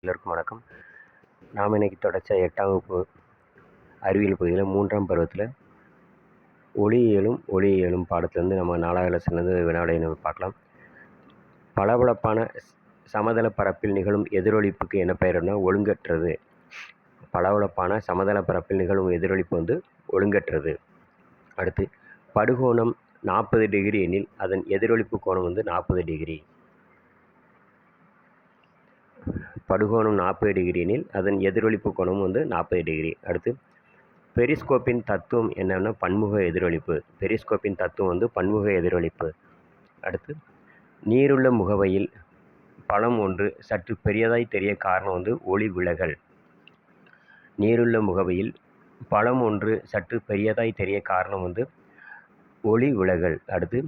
எல்லோருக்கும் வணக்கம். நாம் இன்னைக்கு தொடர்ச்சியாக 8ஆம் வகுப்பு அறிவியல் பகுதியில் 3ஆம் பருவத்தில் ஒளியியலும் பாடத்திலேருந்து நம்ம 4வது லெசன்லேருந்து வினாவிடை நம்ம பார்க்கலாம். பளபளப்பான சமதள பரப்பில் நிகழும் எதிரொலிப்புக்கு என்ன பெயர்னா ஒழுங்கற்றது. பளபளப்பான சமதள பரப்பில் நிகழும் எதிரொலிப்பு ஒழுங்கற்றது. அடுத்து படுகோணம் 40 டிகிரி எனில் அதன் எதிரொலிப்பு கோணம் 40 டிகிரி. படுகோணம் 40 டிகிரி எனில் அதன் எதிரொலிப்பு கோணம் 40 டிகிரி. அடுத்து பெரிஸ்கோப்பின் தத்துவம் என்னன்னா பன்முக எதிரொலிப்பு. பெரிஸ்கோப்பின் தத்துவம் பன்முக எதிரொலிப்பு. அடுத்து நீருள்ள முகவையில் பழம் ஒன்று சற்று பெரியதாய் தெரிய காரணம் ஒளி விலகல். நீருள்ள முகவையில் பழம் ஒன்று சற்று பெரியதாய் தெரிய காரணம் ஒளி விலகல். அடுத்து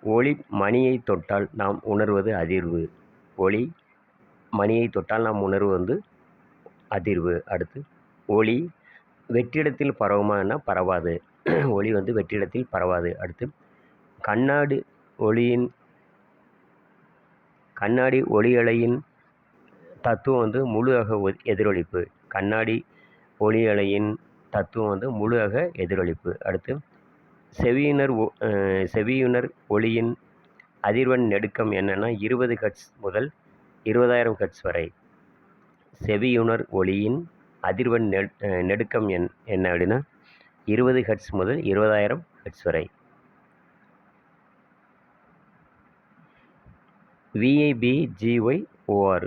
ஒளி மணியை தொட்டால் நாம் உணர்வது அதிர்வு. ஒளி மணியை தொட்டால் நாம் உணர்வு அதிர்வு. அடுத்து ஒளி வெற்றிடத்தில் பரவுமானா பரவாது. ஒளி வெற்றிடத்தில் பரவாது. அடுத்து கண்ணாடி ஒளியலையின் தத்துவம் முழு அக எதிரொலிப்பு. கண்ணாடி ஒளியலையின் தத்துவம் முழு அக எதிரொலிப்பு. அடுத்து செவியுணர் ஒளியின் அதிர்வெண் நெடுக்கம் என்னன்னா 20 ஹெர்ட்ஸ் முதல் 20,000 ஹெர்ட்ஸ் வரை. செவியுணர் ஒளியின் அதிர்வெண் நெடுக்கம் என்ன அப்படின்னா 20 ஹெர்ட்ஸ் முதல் 20,000 ஹெர்ட்ஸ் வரை. VIBGYOR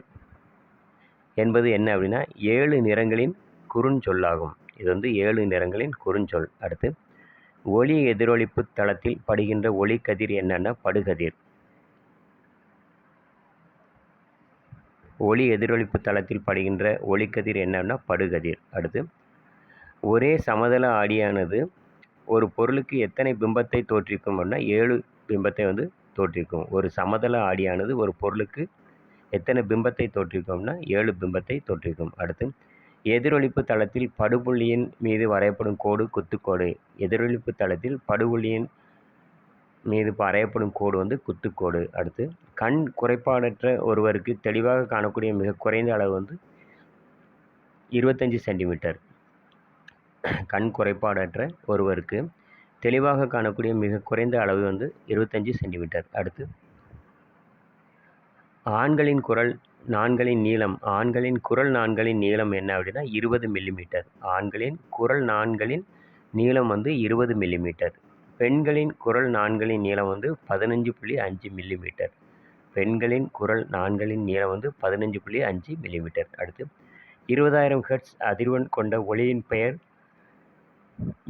என்பது என்ன அப்படின்னா 7 நிறங்களின் குறுஞ்சொல்லாகும். இது 7 நிறங்களின் குறுஞ்சொல். அடுத்து ஒளி எதிரொலிப்பு தளத்தில் படுகின்ற ஒளிக்கதிர் என்னன்னா படுகதிர். ஒளி எதிரொலிப்பு தளத்தில் படுகின்ற ஒளிக்கதிர் என்னன்னா படுகதிர். அடுத்து ஒரே சமதள ஆடியானது ஒரு பொருளுக்கு எத்தனை பிம்பத்தை தோற்றுவிக்கும் அப்படின்னா 7 பிம்பத்தை தோற்றுவிக்கும். ஒரு சமதள ஆடியானது ஒரு பொருளுக்கு எத்தனை பிம்பத்தை தோற்றுவிக்கும்னா 7 பிம்பத்தை தோற்றுவிக்கும். அடுத்து எதிரொலிப்பு தளத்தில் படுபுள்ளியின் மீது வரையப்படும் கோடு குத்துக்கோடு. எதிரொலிப்பு தளத்தில் படுபுள்ளியின் மீது வரையப்படும் கோடு குத்துக்கோடு. அடுத்து கண் குறைபாடற்ற ஒருவருக்கு தெளிவாக காணக்கூடிய மிக குறைந்த அளவு 25 சென்டிமீட்டர். கண் குறைபாடற்ற ஒருவருக்கு தெளிவாக காணக்கூடிய மிக குறைந்த அளவு 25 சென்டிமீட்டர். அடுத்து ஆண்களின் குரல் நாண்களின் நீளம் என்ன அப்படின்னா 20 மில்லிமீட்டர். ஆண்களின் குரல் நாண்களின் நீளம் 20 மில்லிமீட்டர். பெண்களின் குரல் நாண்களின் நீளம் 15.5 மில்லிமீட்டர். பெண்களின் குரல் நாண்களின் நீளம் 15.5 மில்லிமீட்டர். அடுத்து 20,000 ஹெர்ட்ஸ் அதிர்வெண் கொண்ட ஒளியின் பெயர்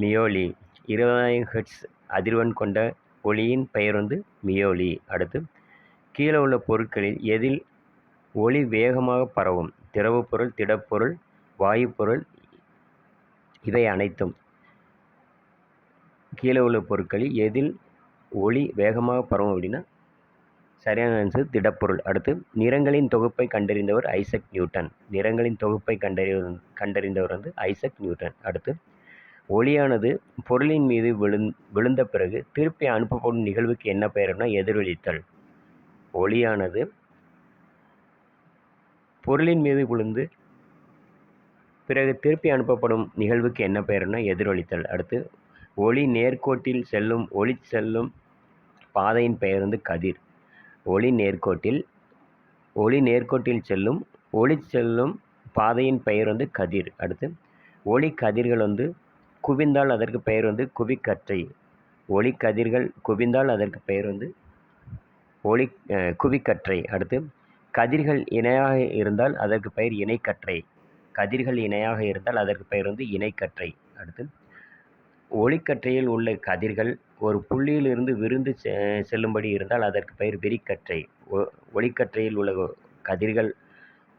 மியோலி. 20,000 ஹெர்ட்ஸ் அதிர்வெண் கொண்ட ஒளியின் பெயர் மியோலி. அடுத்து கீழே உள்ள பொருட்களில் எதில் ஒளி வேகமாக பரவும்? திரவப்பொருள், திடப்பொருள், வாயுப்பொருள், இவை அனைத்தும். கீழே உள்ள பொருட்களில் எதில் ஒளி வேகமாக பரவும் அப்படின்னா சரியான ஆன்சர் திடப்பொருள். அடுத்து நிறங்களின் தொகுப்பை கண்டறிந்தவர் ஐசக் நியூட்டன். நிறங்களின் தொகுப்பை கண்டறிந்தவர் ஐசக் நியூட்டன். அடுத்து ஒளியானது பொருளின் மீது விழுந்த பிறகு திருப்பி அனுப்பப்படும் நிகழ்வுக்கு என்ன பெயர்னா எதிரொலித்தல். ஒளியானது பொருளின் மீது விழுந்து பிறகு திருப்பி அனுப்பப்படும் நிகழ்வுக்கு என்ன பெயர்னா எதிரொலித்தல். அடுத்து ஒளி நேர்கோட்டில் செல்லும் ஒளி செல்லும் பாதையின் பெயர் கதிர். ஒளி நேர்கோட்டில் செல்லும் ஒளி செல்லும் பாதையின் பெயர் கதிர். அடுத்து ஒளி கதிர்கள் குவிந்தால் அதற்கு பெயர் குவிக்கற்றை. ஒளி கதிர்கள் குவிந்தால் அதற்கு பெயர் குவிக்கற்றை. அடுத்து கதிர்கள் இணையாக இருந்தால் அதற்கு பெயர் இணைக்கற்றை. கதிர்கள் இணையாக இருந்தால் அதற்கு பெயர் இணைக்கற்றை. அடுத்து ஒளிக்கற்றையில் உள்ள கதிர்கள் ஒரு புள்ளியிலிருந்து விரிந்து செல்லும்படி இருந்தால் அதற்கு பெயர் விரிக்கற்றை. ஒளிக்கற்றையில் உள்ள கதிர்கள்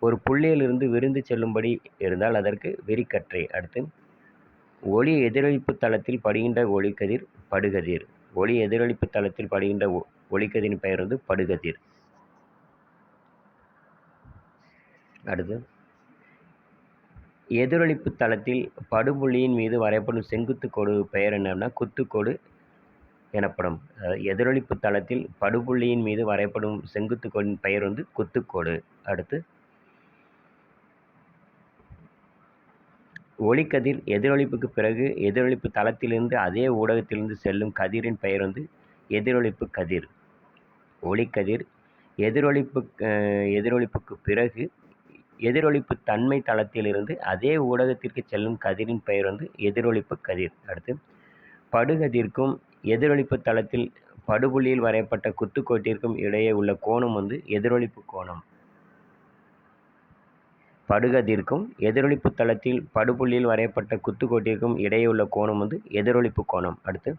ஒரு புள்ளியிலிருந்து விரிந்து செல்லும்படி இருந்தால் அதற்கு விரிக்கற்றை. அடுத்து ஒளி எதிரொலிப்பு தளத்தில் படுகின்ற ஒளிக்கதிர் படுகதிர். ஒளி எதிரொலிப்பு தளத்தில் படுகின்ற ஒளிக்கதிரின் பெயர் படுகதிர். அடுத்து எதிரொலிப்பு தளத்தில் படுபுள்ளியின் மீது வரையப்படும் செங்குத்து கோடு பெயர் என்னன்னா குத்துக்கோடு எனப்படும். எதிரொலிப்பு தளத்தில் படுபுள்ளியின் மீது வரையப்படும் செங்குத்து கோடின் பெயர் குத்துக்கோடு. அடுத்து ஒளிக்கதிர் எதிரொளிப்புக்கு பிறகு எதிரொளிப்பு தளத்திலிருந்து அதே ஊடகத்திலிருந்து செல்லும் கதிரின் பெயர் வந்து எதிரொளிப்பு கதிர். ஒளிக்கதிர் எதிரொளிப்புக்கு பிறகு எதிரொளிப்பு தன்மை தளத்திலிருந்து அதே ஊடகத்திற்கு செல்லும் கதிரின் பெயர் வந்து எதிரொளிப்பு கதிர். அடுத்து படுகதிர்க்கும் எதிரொளிப்பு தளத்தில் படுபுள்ளியில் வரையப்பட்ட குத்துக்கோட்டிற்கும் இடையே உள்ள கோணம் வந்து எதிரொளிப்பு கோணம். படுகதிர்க்கும் எதிரொளிப்பு தளத்தில் படுபுள்ளியில் வரையப்பட்ட குத்துக்கோட்டிற்கும் இடையே உள்ள கோணம் வந்து எதிரொளிப்பு கோணம். அடுத்து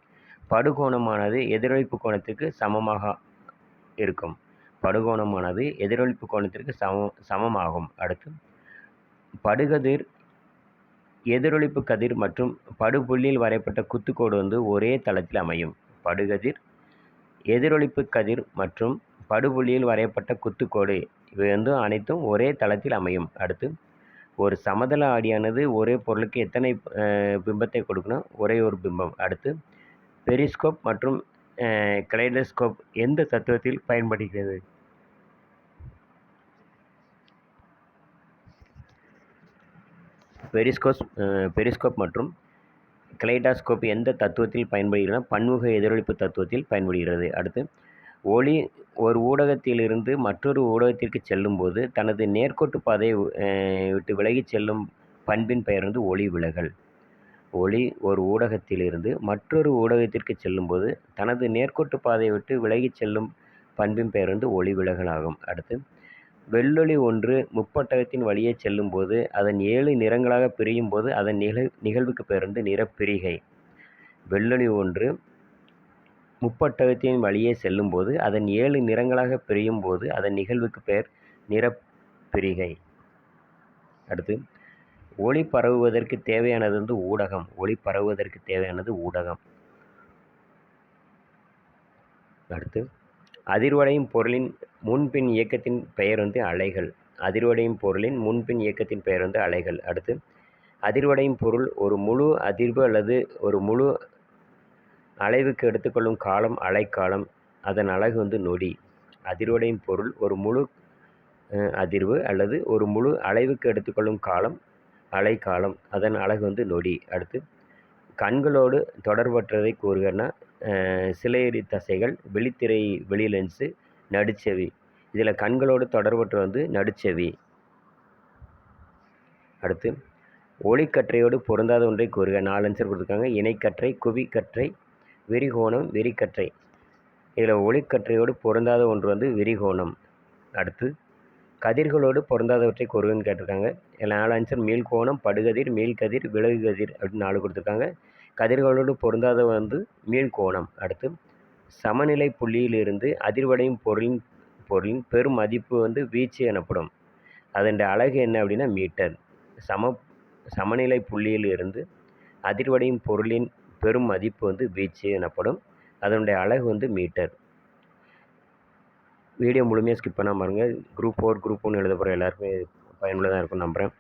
படுகோணமானது எதிரொளிப்பு கோணத்திற்கு சமமாக இருக்கும். படுகோணமானது எதிரொளிப்பு கோணத்திற்கு சமமாகும். அடுத்து படுகதிர் எதிரொளிப்பு கதிர் மற்றும் படுபுள்ளியில் வரையப்பட்ட குத்துக்கோடு வந்து ஒரே தளத்தில் அமையும். படுகதிர் எதிரொளிப்பு கதிர் மற்றும் படுபுள்ளியில் வரையப்பட்ட குத்துக்கோடு இவை வந்து அனைத்தும் ஒரே தளத்தில் அமையும். அடுத்து ஒரு சமதள ஆடியானது ஒரே பொருளுக்கு எத்தனை பிம்பத்தை கொடுக்கணும்? ஒரே ஒரு பிம்பம். அடுத்து பெரிஸ்கோப் மற்றும் கலைடோஸ்கோப் எந்த தத்துவத்தில் பயன்படுகிறது? பெரிஸ்கோப் மற்றும் கலைடாஸ்கோப் எந்த தத்துவத்தில் பயன்படுகிறது? பன்முக எதிரொளிப்பு தத்துவத்தில் பயன்படுகிறது. அடுத்து ஒளி ஒரு ஊடகத்திலிருந்து மற்றொரு ஊடகத்திற்கு செல்லும்போது தனது நேர்கோட்டு பாதையை விட்டு விலகிச் செல்லும் பண்பின் பெயர் வந்து ஒளி விலகல். ஒளி ஒரு ஊடகத்திலிருந்து மற்றொரு ஊடகத்திற்கு செல்லும்போது தனது நேர்கோட்டு பாதையை விட்டு விலகிச் செல்லும் பண்பின் பெயர் வந்து ஒளி விலகல் ஆகும். அடுத்து வெள்ளொளி ஒன்று முப்பட்டகத்தின் வழியே செல்லும்போது அதன் 7 நிறங்களாக பிரியும் போது அதன் நிகழ்வுக்கு பெயர் வந்து நிறப்பிரிகை. வெள்ளொளி ஒன்று முப்பட்டகத்தின் வழியே செல்லும்போது அதன் 7 நிறங்களாக பிரியும் போது அதன் நிகழ்வுக்கு பெயர் நிறப்பிரிகை. அடுத்து ஒளி பரவுவதற்கு தேவையானது வந்து ஊடகம். ஒளி பரவுவதற்கு தேவையானது ஊடகம். அடுத்து அதிர்வடையும் பொருளின் முன்பின் இயக்கத்தின் பெயர் வந்து அலைகள். அதிர்வடையும் பொருளின் முன்பின் இயக்கத்தின் பெயர் வந்து அலைகள். அடுத்து அதிர்வடையும் பொருள் ஒரு முழு அதிர்வு அல்லது ஒரு முழு அலைவுக்கு எடுத்துக்கொள்ளும் காலம் அலைக்காலம். அதன் அலகு வந்து நொடி. அதிர்வடையும் பொருள் ஒரு முழு அதிர்வு அல்லது ஒரு முழு அலைவுக்கு எடுத்துக்கொள்ளும் காலம் அலைக்காலம். அதன் அலகு வந்து நொடி. அடுத்து கண்களோடு தொடர்பற்றதை கூறுகன்னா சிலையெறி தசைகள், விழித்திரை, வெளி லென்ஸு, நடுச்செவி. இதில் கண்களோடு தொடர்பற்ற வந்து நடுச்செவி. அடுத்து ஒளிக்கற்றையோடு பொருந்தாத ஒன்றை கூறுக. 4 ஆன்சர் கொடுத்துருக்காங்க. இணைக்கற்றை, குவிக்கற்றை, விரிகோணம், விரிகற்றை. இதில் ஒளிக்கற்றையோடு பொருந்தாத ஒன்று வந்து விரிகோணம். அடுத்து கதிர்களோடு பொருந்தாதவற்றை கூறுகன்னு கேட்டிருக்காங்க. இதில் 4 ஆன்சர் மீள்கோணம், படுகதிர், மீள்கதிர், விலகுகதிர் அப்படின்னு 4 கொடுத்துருக்காங்க. கதிர்களோடு பொருந்தாத வந்து மீள்கோணம். அடுத்து சமநிலை புள்ளியிலிருந்து அதிர்வடையும் பொருளின் பெரும் மதிப்பு வந்து வீச்சு எனப்படும். அதன் அலகு என்ன அப்படின்னா மீட்டர். சமநிலை புள்ளியில் இருந்து அதிர்வடையும் பொருளின் பெரும் மதிப்பு வந்து வீச்சு எனப்படும். அதனுடைய அலகு வந்து மீட்டர். வீடியோ முழுமையாக ஸ்கிப் பண்ணாமல் பாருங்கள். குரூப் 4 குரூப் 1 எழுத போகிற எல்லாருக்குமே பயனுள்ளதாக இருக்கும்னு நம்புகிறேன்.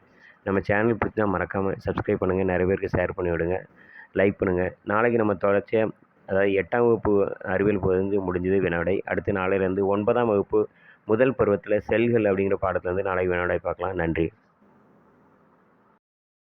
நம்ம சேனல் பிடிச்சா மறக்காமல் சப்ஸ்கிரைப் பண்ணுங்கள். நிறைய பேருக்கு ஷேர் பண்ணி விடுங்க. லைக் பண்ணுங்கள். நாளைக்கு நம்ம தொடர்ச்சியாக அதாவது 8ஆம் வகுப்பு அறிவியல் வந்து முடிஞ்சது வினாவிடை. அடுத்து நாளையிலேருந்து 9ஆம் வகுப்பு முதல் பருவத்தில் செல்கள் அப்படிங்கிற பாடத்துலேருந்து நாளைக்கு வினாவிடை பார்க்கலாம். நன்றி.